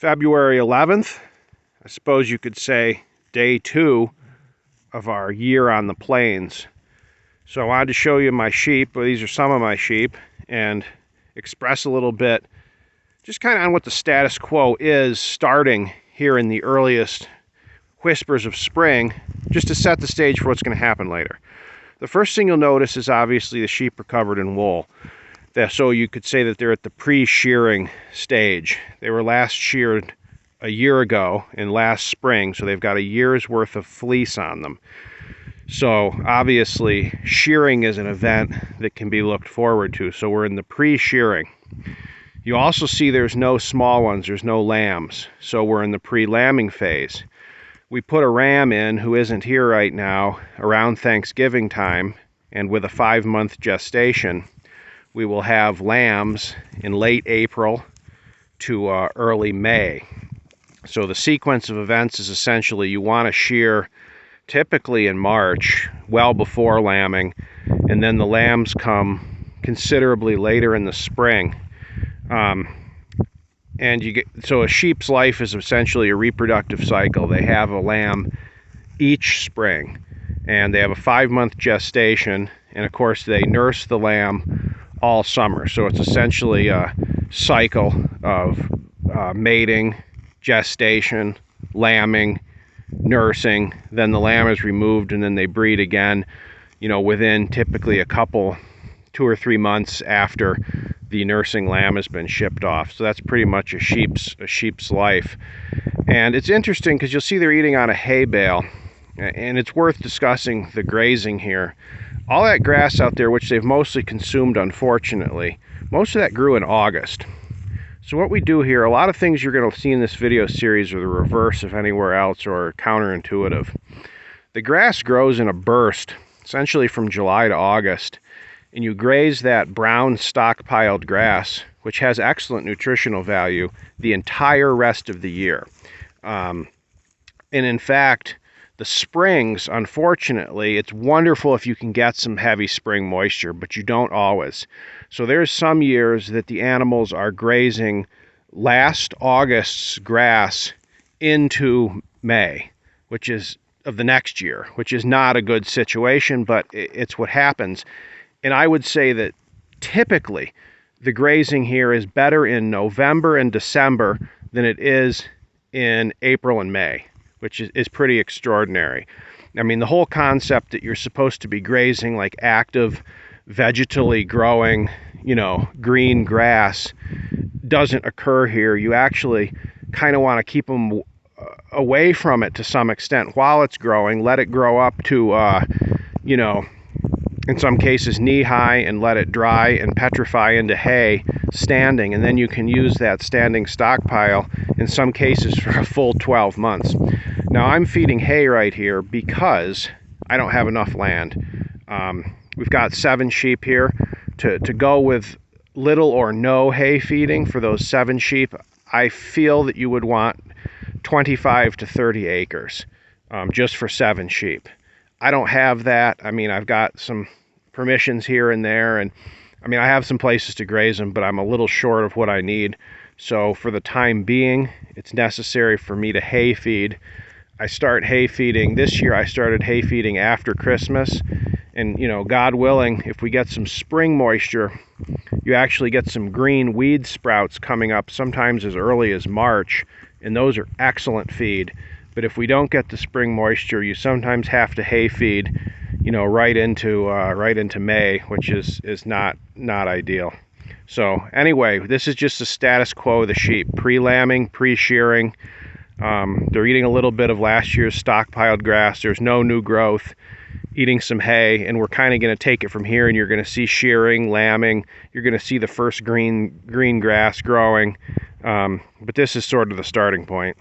February 11th, I suppose you could say day 2 of our year on the plains. So I wanted to show you my sheep. Well, these are some of my sheep, and express a little bit just kind of on what the status quo is starting here in the earliest whispers of spring, just to set the stage for what's going to happen later. The first thing you'll notice is obviously the sheep are covered in wool. So you could say that they're at the pre-shearing stage. They were last sheared a year ago in last spring, so they've got a year's worth of fleece on them. So obviously shearing is an event that can be looked forward to. So we're in the pre-shearing. You also see there's no small ones, there's no lambs. So we're in the pre-lambing phase. We put a ram in who isn't here right now around Thanksgiving time, and with a 5-month gestation, we will have lambs in late April to early May. So the sequence of events is essentially you want to shear typically in March, well before lambing, and then the lambs come considerably later in the spring. So a sheep's life is essentially a reproductive cycle. They have a lamb each spring, and they have a 5-month gestation, and of course they nurse the lamb all summer. So it's essentially a cycle of mating, gestation, lambing, nursing. Then the lamb is removed, and then they breed again, within typically a couple, 2 or 3 months after the nursing lamb has been shipped off. So that's pretty much a sheep's life. And it's interesting because you'll see they're eating on a hay bale, and it's worth discussing the grazing here. All that grass out there, which they've mostly consumed, unfortunately, most of that grew in August. So what we do here, a lot of things you're going to see in this video series are the reverse of anywhere else or counterintuitive. The grass grows in a burst, essentially from July to August, and you graze that brown stockpiled grass, which has excellent nutritional value, the entire rest of the year. And in fact, the springs, unfortunately, it's wonderful if you can get some heavy spring moisture, but you don't always. So there's some years that the animals are grazing last August's grass into May, which is of the next year, which is not a good situation, but it's what happens. And I would say that typically the grazing here is better in November and December than it is in April and May, which is pretty extraordinary. I mean, the whole concept that you're supposed to be grazing like active, vegetally growing, green grass doesn't occur here. You actually kind of want to keep them away from it to some extent while it's growing. Let it grow up to, in some cases knee-high, and let it dry and petrify into hay standing, and then you can use that standing stockpile in some cases for a full 12 months. Now I'm feeding hay right here because I don't have enough land. We've got 7 sheep here. To go with little or no hay feeding for those 7 sheep, I feel that you would want 25 to 30 acres just for 7 sheep. I don't have that. I mean, I've got some permissions here and there, and I mean, I have some places to graze them, but I'm a little short of what I need. So for the time being, it's necessary for me to hay feed. I start hay feeding this year. I started hay feeding after Christmas, and God willing, if we get some spring moisture, you actually get some green weed sprouts coming up sometimes as early as March, and those are excellent feed. But if we don't get the spring moisture, you sometimes have to hay feed, right into May, which is not ideal. So anyway, this is just the status quo of the sheep: pre-lambing, pre-shearing. They're eating a little bit of last year's stockpiled grass. There's no new growth. Eating some hay, and we're kind of going to take it from here, and you're going to see shearing, lambing. You're going to see the first green grass growing. But this is sort of the starting point.